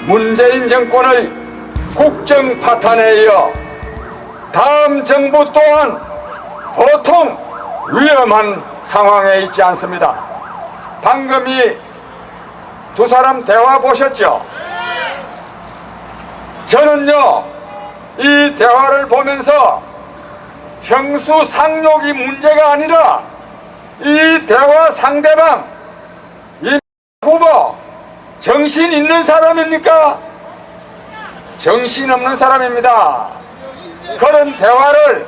문재인 정권의 국정 파탄에 이어 다음 정부 또한 보통 위험한 상황에 있지 않습니다. 방금 이 두 사람 대화 보셨죠? 저는요, 이 대화를 보면서 형수상욕이 문제가 아니라 이 대화 상대방, 이 후보 정신 있는 사람입니까? 정신 없는 사람입니다. 그런 대화를,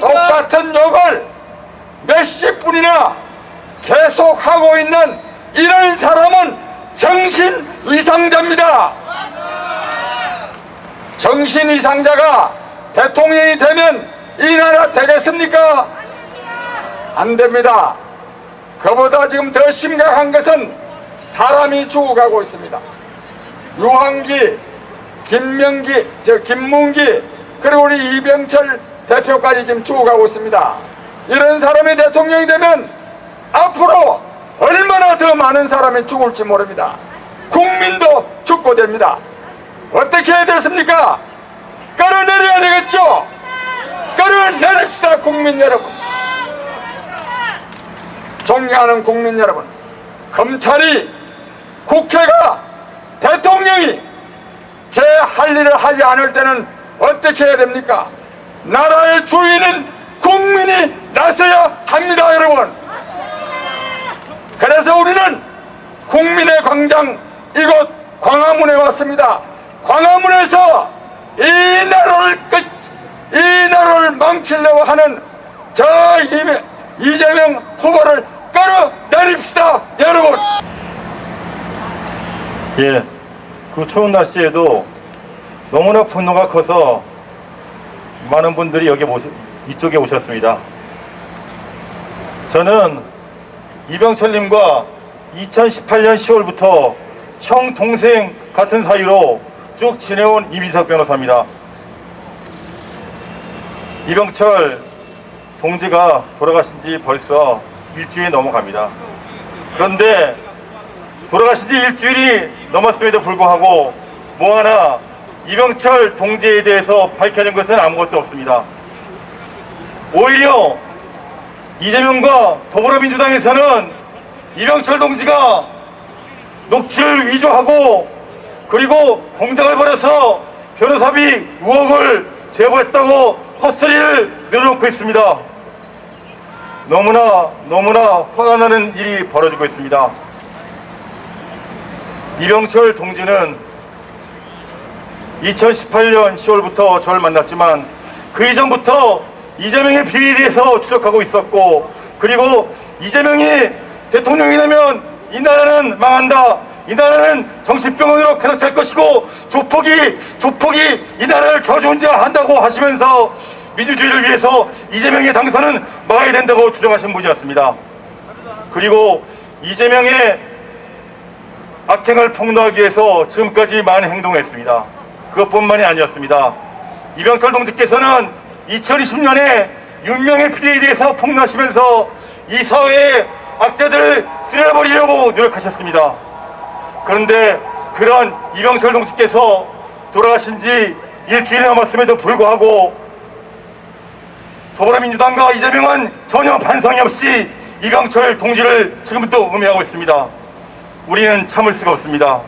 똑같은 욕을 몇십 분이나 계속하고 있는 이런 사람은 정신 이상자입니다. 정신 이상자가 대통령이 되면 이 나라 되겠습니까? 안 됩니다. 그보다 지금 더 심각한 것은 사람이 죽어가고 있습니다. 유한기, 김문기, 그리고 우리 이병철 대표까지 지금 죽어가고 있습니다. 이런 사람이 대통령이 되면 앞으로 얼마나 더 많은 사람이 죽을지 모릅니다. 국민도 죽고 됩니다. 어떻게 해야 되겠습니까? 끌어내려야 되겠죠? 끌어내립시다, 국민 여러분. 존경하는 국민 여러분, 검찰이, 국회가, 대통령이 제 할 일을 하지 않을 때는 어떻게 해야 됩니까? 나라의 주인은 국민이 나서야 합니다, 여러분. 그래서 우리는 국민의 광장 이곳 광화문에 왔습니다. 광화문에서 이 나라를 망치려고 하는 저 이재명 후보를 끌어내립시다, 여러분. 예, 그 추운 날씨에도 너무나 분노가 커서 많은 분들이 이쪽에 오셨습니다. 저는 이병철님과 2018년 10월부터 형, 동생 같은 사이로 쭉 지내온 이민석 변호사입니다. 이병철 동지가 돌아가신 지 벌써 일주일이 넘어갑니다. 그런데 돌아가신 지 일주일이 넘었음에도 불구하고 뭐 하나 이병철 동지에 대해서 밝혀진 것은 아무것도 없습니다. 오히려 이재명과 더불어민주당에서는 이병철 동지가 녹취를 위조하고 그리고 공작을 벌여서 변호사비 의혹을 제보했다고 헛소리를 늘어놓고 있습니다. 너무나 화가 나는 일이 벌어지고 있습니다. 이병철 동지는 2018년 10월부터 저를 만났지만 그 이전부터 이재명의 비리에 대해서 추적하고 있었고, 그리고 이재명이 대통령이 되면 이 나라는 망한다, 이 나라는 정신병원으로 계속 잘 것이고 조폭이 이 나라를 저주운전한다고 하시면서 민주주의를 위해서 이재명의 당선은 막아야 된다고 주장하신 분이었습니다. 그리고 이재명의 악행을 폭로하기 위해서 지금까지 많은 행동을 했습니다. 그것뿐만이 아니었습니다. 이병철 동지께서는 2020년에 윤명의 피해에 대해서 폭로하시면서 이 사회의 악자들을 쓸어버리려고 노력하셨습니다. 그런데 그런 이병철 동지께서 돌아가신 지 일주일이 넘었음에도 불구하고 더불어민주당과 이재명은 전혀 반성이 없이 이병철 동지를 지금부터 음해하고 있습니다. 우리는 참을 수가 없습니다.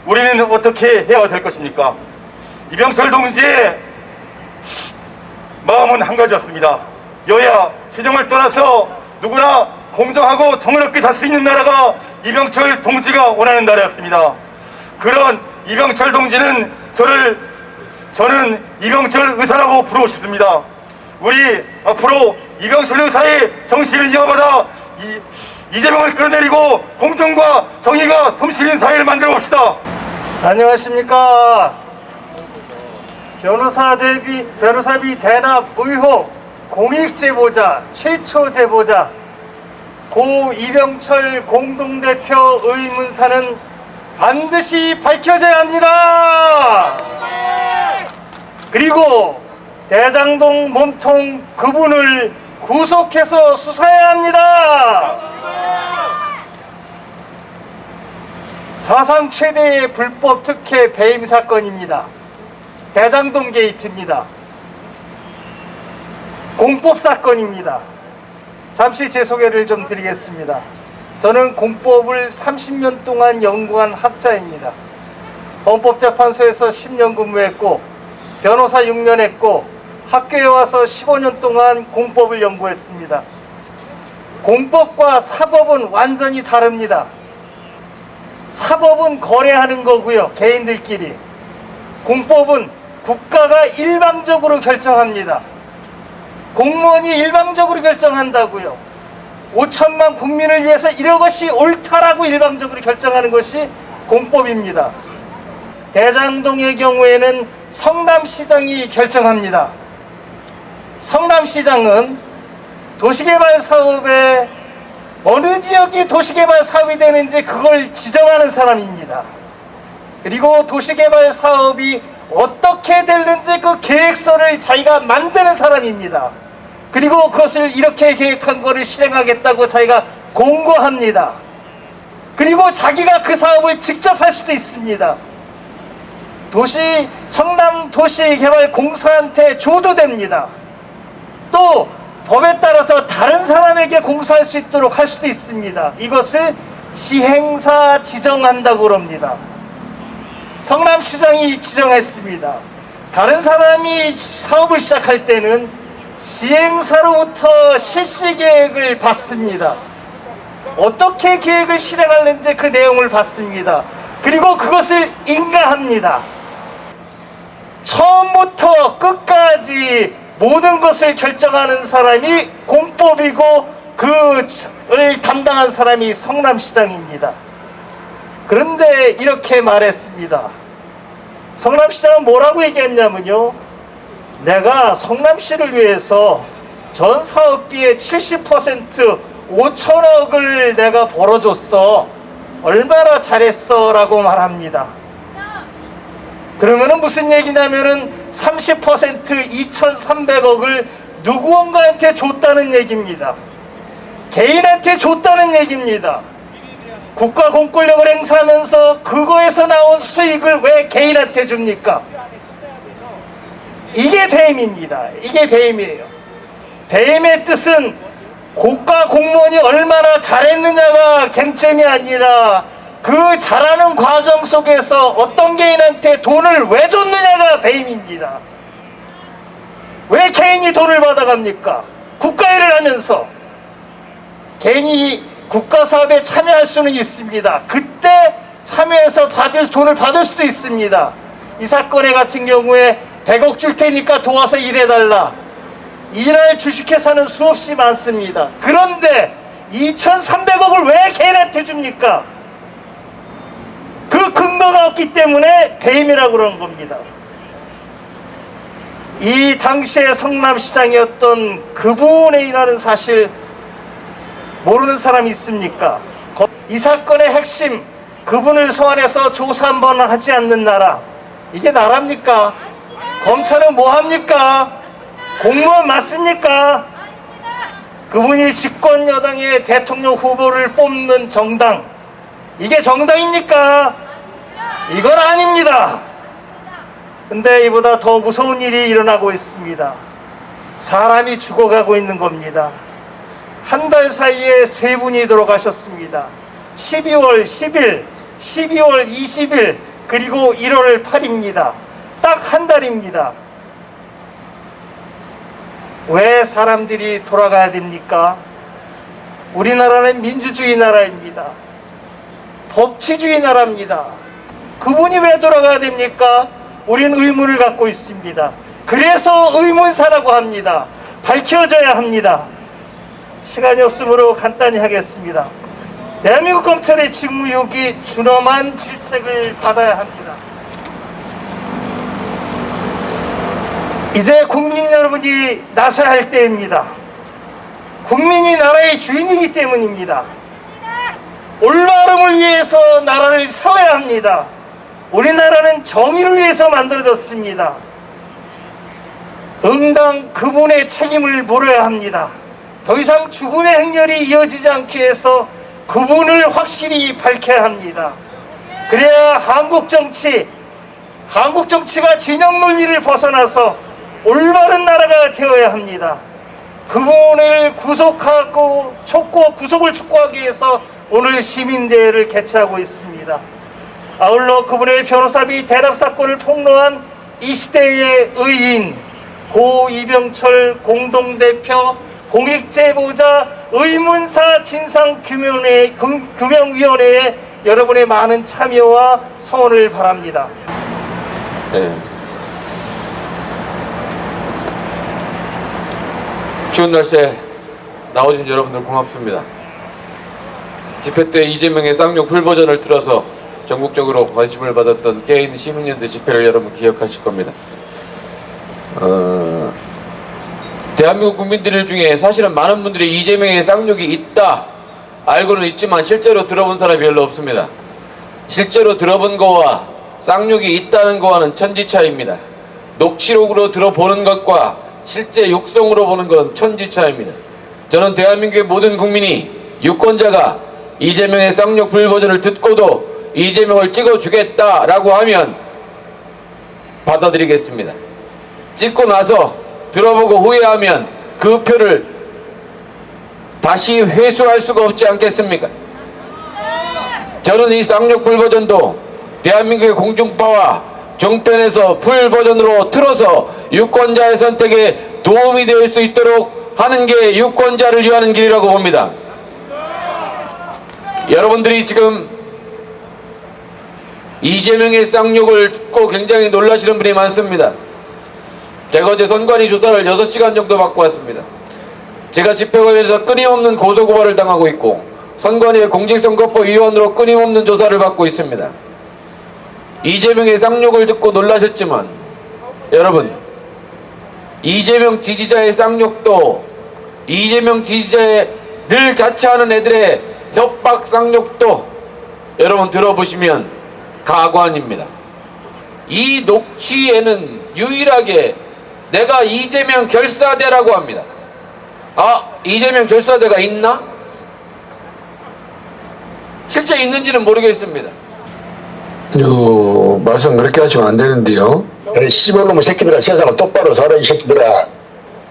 우리는 어떻게 해야 될 것입니까? 이병철 동지의 마음은 한 가지였습니다. 여야 진영을 떠나서 누구나 공정하고 정의롭게 살 수 있는 나라가 이병철 동지가 원하는 나라였습니다. 그런 이병철 동지는 저는 이병철 의사라고 부르고 싶습니다. 우리 앞으로 이병철 의사의 정신을 이어받아 이재명을 끌어내리고 공정과 정의가 숨쉬는 사회를 만들어 봅시다. 안녕하십니까. 변호사비 대납 의혹 공익 제보자, 최초 제보자 고 이병철 공동대표 의문사는 반드시 밝혀져야 합니다. 그리고 대장동 몸통 그분을 구속해서 수사해야 합니다. 사상 최대의 불법 특혜 배임 사건입니다. 대장동 게이트입니다. 공법 사건입니다. 잠시 제 소개를 좀 드리겠습니다. 저는 공법을 30년 동안 연구한 학자입니다. 헌법재판소에서 10년 근무했고 변호사 6년 했고 학교에 와서 15년 동안 공법을 연구했습니다. 공법과 사법은 완전히 다릅니다. 사법은 거래하는 거고요, 개인들끼리. 공법은 국가가 일방적으로 결정합니다. 공무원이 일방적으로 결정한다고요. 5천만 국민을 위해서 이것이 옳다라고 일방적으로 결정하는 것이 공법입니다. 대장동의 경우에는 성남시장이 결정합니다. 성남시장은 도시개발 사업에 어느 지역이 도시개발 사업이 되는지 그걸 지정하는 사람입니다. 그리고 도시개발 사업이 어떻게 되는지 그 계획서를 자기가 만드는 사람입니다. 그리고 그것을 이렇게 계획한 거를 실행하겠다고 자기가 공고합니다. 그리고 자기가 그 사업을 직접 할 수도 있습니다. 성남도시개발공사한테 줘도 됩니다. 또 법에 따라서 다른 사람에게 공사할 수 있도록 할 수도 있습니다. 이것을 시행사 지정한다고 합니다. 성남시장이 지정했습니다. 다른 사람이 사업을 시작할 때는 시행사로부터 실시계획을 받습니다. 어떻게 계획을 실행하는지 그 내용을 받습니다. 그리고 그것을 인가합니다. 처음부터 끝까지 모든 것을 결정하는 사람이 공법이고 그를 담당한 사람이 성남시장입니다. 그런데 이렇게 말했습니다. 성남시장은 뭐라고 얘기했냐면요, 내가 성남시를 위해서 전 사업비의 70% 5천억을 내가 벌어줬어. 얼마나 잘했어 라고 말합니다. 그러면은 무슨 얘기냐면은 30% 2,300억을 누구인가한테 줬다는 얘기입니다. 개인한테 줬다는 얘기입니다. 국가 공권력을 행사하면서 그거에서 나온 수익을 왜 개인한테 줍니까? 이게 배임입니다. 이게 배임이에요. 배임의 뜻은 국가 공무원이 얼마나 잘했느냐가 쟁점이 아니라 그 잘하는 과정 속에서 어떤 개인한테 돈을 왜 줬느냐가 배임입니다. 왜 개인이 돈을 받아갑니까? 국가 일을 하면서. 개인이 국가 사업에 참여할 수는 있습니다. 그때 참여해서 돈을 받을 수도 있습니다. 이 사건의 같은 경우에 100억 줄 테니까 도와서 일해달라. 일할 주식회사는 수없이 많습니다. 그런데 2,300억을 왜 개인한테 줍니까? 그 근거가 없기 때문에 배임이라고 그러는 겁니다. 이 당시에 성남시장이었던 그분이라는 사실 모르는 사람이 있습니까? 이 사건의 핵심, 그분을 소환해서 조사 한번 하지 않는 나라, 이게 나라입니까? 검찰은 뭐합니까? 공무원 맞습니까? 그분이 집권 여당의 대통령 후보를 뽑는 정당, 이게 정당입니까? 이건 아닙니다. 근데 이보다 더 무서운 일이 일어나고 있습니다. 사람이 죽어가고 있는 겁니다. 한 달 사이에 3분이 돌아가셨습니다. 12월 10일, 12월 20일, 그리고 1월 8일입니다. 딱 한 달입니다. 왜 사람들이 돌아가야 됩니까? 우리나라는 민주주의 나라입니다. 법치주의 나라입니다. 그분이 왜 돌아가야 됩니까? 우린 의문을 갖고 있습니다. 그래서 의문사라고 합니다. 밝혀져야 합니다. 시간이 없으므로 간단히 하겠습니다. 대한민국 검찰의 직무유기 준엄한 질책을 받아야 합니다. 이제 국민 여러분이 나서야 할 때입니다. 국민이 나라의 주인이기 때문입니다. 올바름을 위해서 나라를 세워야 합니다. 우리나라는 정의를 위해서 만들어졌습니다. 응당 그분의 책임을 물어야 합니다. 더 이상 죽음의 행렬이 이어지지 않기 위해서 그분을 확실히 밝혀야 합니다. 그래야 한국 정치가 진영 논리를 벗어나서 올바른 나라가 되어야 합니다. 그분을 구속을 촉구하기 위해서 오늘 시민대회를 개최하고 있습니다. 아울러 그분의 변호사 및 대납 사건을 폭로한 이 시대의 의인 고 이병철 공동대표 공익제보자 의문사 진상규명위원회에 여러분의 많은 참여와 성원을 바랍니다. 네. 추운 날씨에 나오신 여러분들 고맙습니다. 집회 때 이재명의 쌍욕 풀버전을 틀어서 전국적으로 관심을 받았던 개인 시민연대 집회를 여러분 기억하실 겁니다. 대한민국 국민들 중에 사실은 많은 분들이 이재명의 쌍욕이 있다 알고는 있지만 실제로 들어본 사람이 별로 없습니다. 실제로 들어본 거와 쌍욕이 있다는 거와는 천지차이입니다. 녹취록으로 들어보는 것과 실제 육성으로 보는 건 천지차이입니다. 저는 대한민국의 모든 국민이 유권자가 이재명의 쌍욕 불버전을 듣고도 이재명을 찍어주겠다라고 하면 받아들이겠습니다. 찍고 나서 들어보고 후회하면 그 표를 다시 회수할 수가 없지 않겠습니까? 저는 이 쌍욕 불버전도 대한민국의 공중파와 종편에서 풀버전으로 틀어서 유권자의 선택에 도움이 될 수 있도록 하는 게 유권자를 위하는 길이라고 봅니다. 여러분들이 지금 이재명의 쌍욕을 듣고 굉장히 놀라시는 분이 많습니다. 제가 어제 선관위 조사를 6시간 정도 받고 왔습니다. 제가 집회 관련해서 끊임없는 고소고발을 당하고 있고 선관위의 공직선거법 위반으로 끊임없는 조사를 받고 있습니다. 이재명의 쌍욕을 듣고 놀라셨지만 여러분, 이재명 지지자의 쌍욕도 이재명 지지자를 자처하는 애들의 협박 쌍욕도 여러분 들어보시면 가관입니다. 이 녹취에는 유일하게 내가 이재명 결사대라고 합니다. 아, 이재명 결사대가 있나? 실제 있는지는 모르겠습니다. 말씀 그렇게 하시면 안 되는데요. 그래 씨발놈의 새끼들아, 세상을 똑바로 살아 이 새끼들아.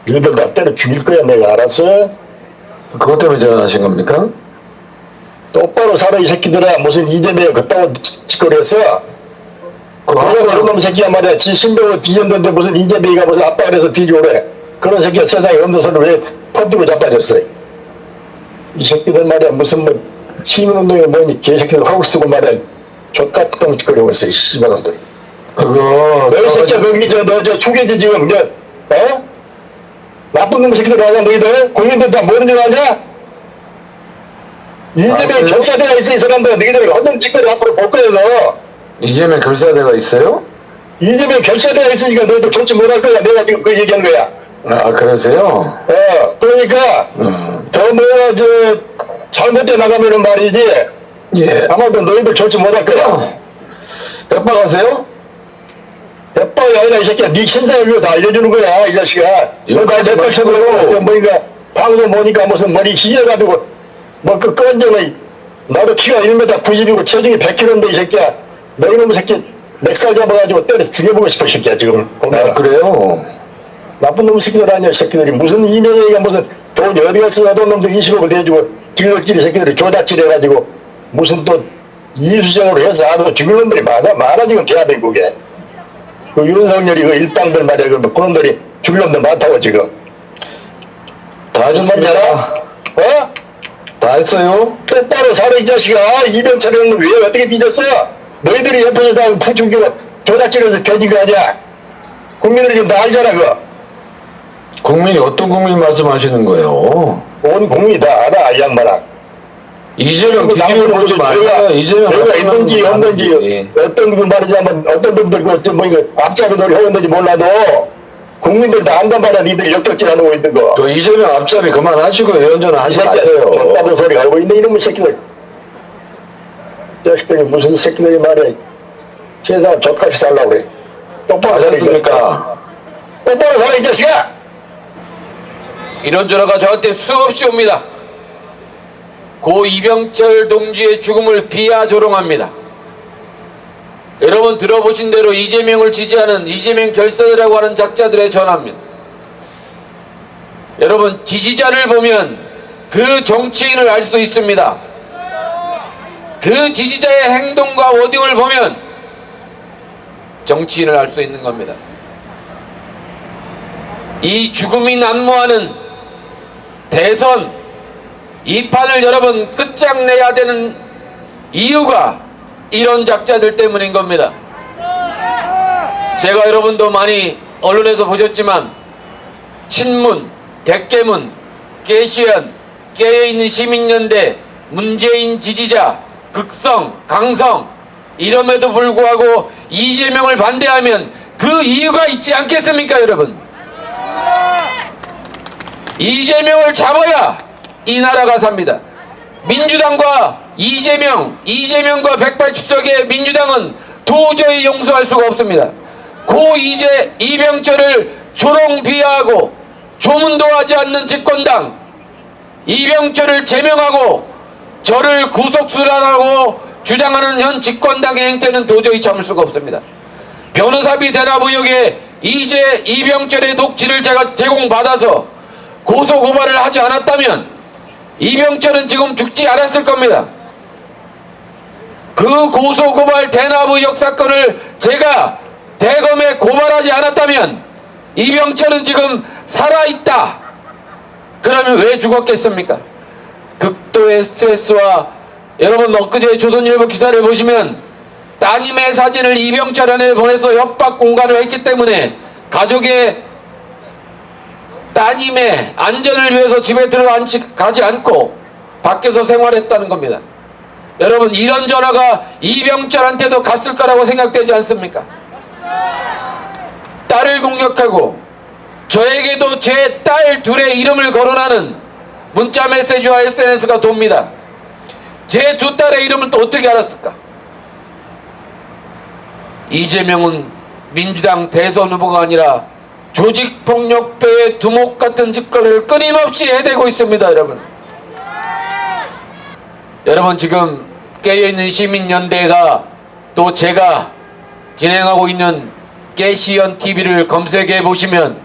너희들 다 때려 죽일 거야 내가, 알았어? 그것 때문에 전화하신 겁니까? 똑바로 살아 이 새끼들아. 무슨 이재명 그따위 짓거리했어? 그런 놈 새끼야 말이야. 지 신병을 뒤졌는데 무슨 이재명이가 무슨 아빠 그래서 뒤져오래. 그런 새끼가 세상에 없는 소리를 왜 퍼뜨고 자빠졌어? 이 새끼들 말이야 무슨 뭐 시민운동이 뭐니 개새끼들 하고 쓰고 말이야 족같은 짓거리고 있어 이 씨발놈들이. 그거 너희 새끼야 거기 너 죽여지 지금 나쁜 놈 새끼들 아냐 너희들? 국민들 다 모르는 줄 아냐? 이재명 결사대가 있어 이 사람들. 너희들 허둥 짓거리 앞으로 볼 거야 너. 이재명 결사대가 있어요? 이재명 결사대가 있으니까 너희들 좋지 못할 거야. 내가 지금 그 얘기한 거야. 아, 그러세요? 그러니까 더 뭐가 잘못돼 나가면은 말이지. 예. 아마도 너희들 좋지 못할 거야. 협박하세요? 대빠이 아니라 이 새끼야 네 신상을 위해서 알려주는 거야 이 자식아. 너가 내 것처럼 뭐니까 방송 보니까 무슨 머리 휘어가지고 뭐 그 건전의 나도 키가 1m 90이고 체중이 100kg인데 이 새끼야 너희 놈의 새끼 렉살 잡아가지고 때려 죽여보고 싶어 이 새끼야 지금 보면. 아, 그래요? 나쁜 놈 새끼들 아니야 새끼들이. 무슨 이명희가 무슨 돈 어디 가서 나돈 놈들 20억을 대주고 지들끼리 새끼들이 조작질 해가지고 무슨 또 이수정으로 해서 아주 죽일 놈들이 많아 지금 대한민국에. 그 윤석열이 그 일당들 말이야 그 그놈들이 죽일 놈들 많다고 지금. 다 하셨습니까? 다 했어요? 똑바로 살아 이 자식아. 이병철이는 왜 어떻게 삐졌어? 너희들이 옆에서 다 부추기고 조작질해서 돼진 거 아니야? 국민들이 지금 다 알잖아 그거. 국민이 어떤 국민 말씀하시는 거예요? 온 국민이 다 알아 이 양반아. 이재명 뒤집어 보지 말고 이재명 내가 있는지 없는지 예. 어떤 그 말이냐면 어떤 분들 뭐 이거 앞잡이들이 하는지 몰라도 국민들 다 안단 말이야. 니들이 역적질하는 거 있는 거. 그 이재명 앞잡이 그만하시고 예언전화 이 하지 새끼야 마세요. 족같은 소리 하고 있는 이놈의 새끼들. 자식들이 무슨 새끼들이 말이야. 세상을 족같이 살라고 그래. 똑바로 살아 이 자식아. 하셨습니까? 똑바로 살아 이 자식아. 이런 전화가 저한테 수없이 옵니다. 고 이병철 동지의 죽음을 비하조롱합니다. 여러분 들어보신 대로 이재명을 지지하는 이재명 결사라고 하는 작자들의 전화입니다. 여러분 지지자를 보면 그 정치인을 알 수 있습니다. 그 지지자의 행동과 워딩을 보면 정치인을 알 수 있는 겁니다. 이 죽음이 난무하는 대선 이 판을 여러분 끝장내야 되는 이유가 이런 작자들 때문인 겁니다. 제가 여러분도 많이 언론에서 보셨지만 친문, 대깨문, 깨시연, 깨어있는 시민연대, 문재인 지지자, 극성, 강성 이럼에도 불구하고 이재명을 반대하면 그 이유가 있지 않겠습니까 여러분? 이재명을 잡아야 이 나라가 삽니다. 민주당과 이재명과 180석의 민주당은 도저히 용서할 수가 없습니다. 고 이병철을 조롱비하하고 조문도 하지 않는 집권당, 이병철을 제명하고 저를 구속수사라고 주장하는 현 집권당의 행태는 도저히 참을 수가 없습니다. 변호사비 대납 의혹에 이병철의 녹취를 제가 제공받아서 고소고발을 하지 않았다면 이병철은 지금 죽지 않았을 겁니다. 그 고소고발 대납 의혹 사건을 제가 대검에 고발하지 않았다면 이병철은 지금 살아있다. 그러면 왜 죽었겠습니까? 극도의 스트레스와 여러분 엊그제 조선일보 기사를 보시면 따님의 사진을 이병철한테 보내서 협박 공갈을 했기 때문에 가족의 따님의 안전을 위해서 집에 들어가지 않고 밖에서 생활했다는 겁니다. 여러분 이런 전화가 이병철한테도 갔을 거라고 생각되지 않습니까? 딸을 공격하고 저에게도 제 딸 둘의 이름을 거론하는 문자 메시지와 SNS가 돕니다. 제 두 딸의 이름을 또 어떻게 알았을까? 이재명은 민주당 대선 후보가 아니라 조직폭력배의 두목 같은 짓거리를 끊임없이 해대고 있습니다. 여러분 지금 깨어있는 시민연대가 또 제가 진행하고 있는 깨시연 TV를 검색해 보시면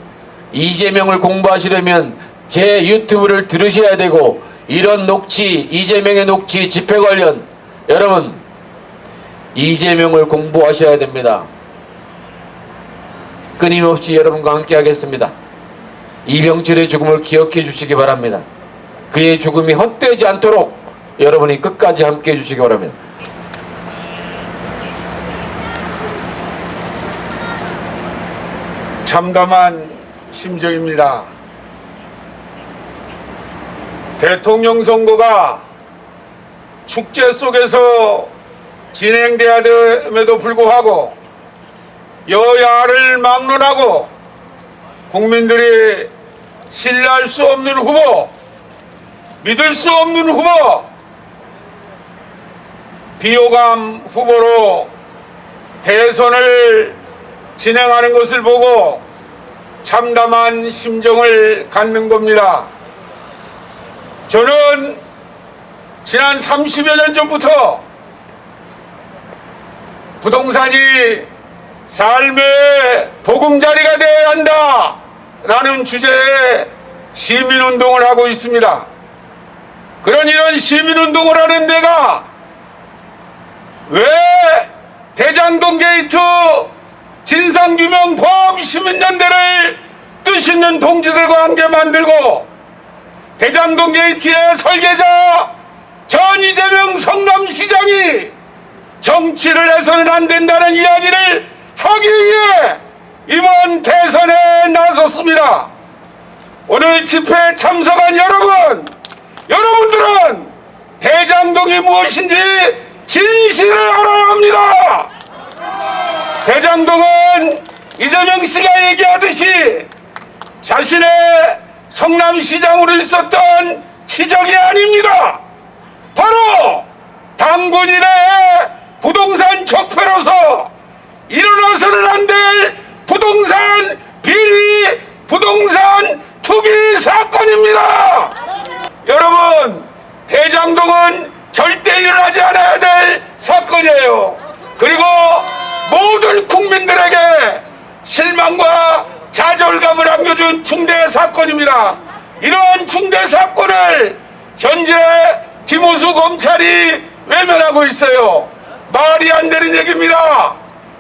이재명을 공부하시려면 제 유튜브를 들으셔야 되고 이런 녹취, 이재명의 녹취, 집회 관련 여러분 이재명을 공부하셔야 됩니다. 끊임없이 여러분과 함께 하겠습니다. 이병철의 죽음을 기억해 주시기 바랍니다. 그의 죽음이 헛되지 않도록 여러분이 끝까지 함께 해 주시기 바랍니다. 참담한 심정입니다. 대통령 선거가 축제 속에서 진행돼야 됨에도 불구하고 여야를 막론하고 국민들이 신뢰할 수 없는 후보, 믿을 수 없는 후보, 비호감 후보로 대선을 진행하는 것을 보고 참담한 심정을 갖는 겁니다. 저는 지난 30여 년 전부터 부동산이 삶의 보금자리가 되어야 한다 라는 주제의 시민운동을 하고 있습니다. 그런 이런 시민운동을 하는 데가 왜 대장동 게이트 진상규명 포함 시민연대를 뜻 있는 동지들과 함께 만들고 대장동 게이트의 설계자 전 이재명 성남시장이 정치를 해서는 안 된다는 이야기를 하기 위해 이번 대선에 나섰습니다. 오늘 집회에 참석한 여러분들은 대장동이 무엇인지 진실을 알아야 합니다. 대장동은 이재명 씨가 얘기하듯이 자신의 성남시장으로 있었던 지적이 아닙니다. 바로 당군인의 부동산 적폐로서 일어나서는 안 될 부동산 비리, 부동산 투기 사건입니다. 여러분, 대장동은 절대 일어나지 않아야 될 사건이에요. 그리고 실망과 좌절감을 안겨준 중대 사건입니다. 이러한 중대 사건을 현재 김호수 검찰이 외면하고 있어요. 말이 안 되는 얘기입니다.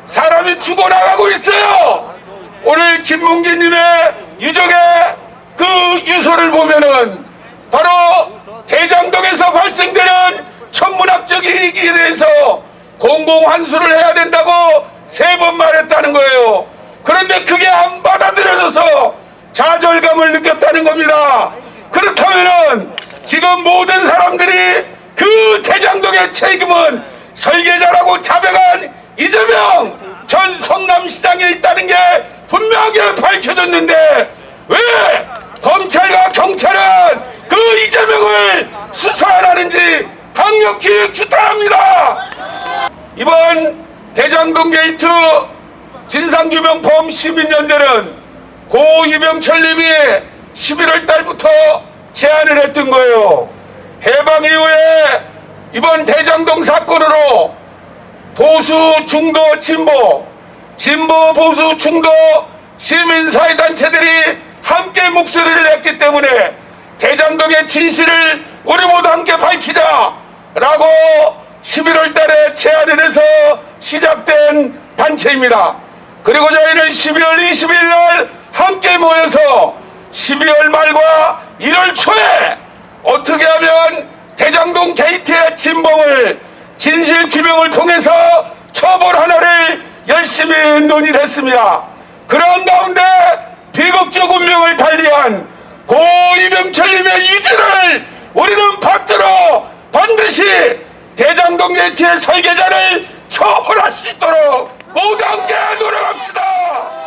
사람이 죽어나가고 있어요. 오늘 김문기님의 유족의 그 유서를 보면은 바로 대장동에서 발생되는 천문학적 이익에 대해서 공공환수를 해야 된다고 3번 말했다는 거예요. 그런데 그게 안 받아들여져서 좌절감을 느꼈다는 겁니다. 그렇다면은 지금 모든 사람들이 그 대장동의 책임은 설계자라고 자백한 이재명 전 성남시장에 있다는 게 분명하게 밝혀졌는데 왜 검찰과 경찰은 그 이재명을 수사 안 하는지 강력히 규탄합니다. 이번 대장동 게이트 진상규명범 시민연대는 고 이병철님이 11월 달부터 제안을 했던 거예요. 해방 이후에 이번 대장동 사건으로 보수, 중도, 진보, 보수, 중도 시민사회단체들이 함께 목소리를 냈기 때문에 대장동의 진실을 우리 모두 함께 밝히자라고 11월 달에 제안을 해서 시작된 단체입니다. 그리고 저희는 12월 20일 날 함께 모여서 12월 말과 1월 초에 어떻게 하면 대장동 게이트의 진범을 진실 규명을 통해서 처벌하나를 열심히 논의를 했습니다. 그런 가운데 비극적 운명을 달리한 고 이병철님의 의지를 우리는 받들어 반드시 대장동 게이트의 설계자를 처벌할 수 있도록 모두 함께 노력합시다.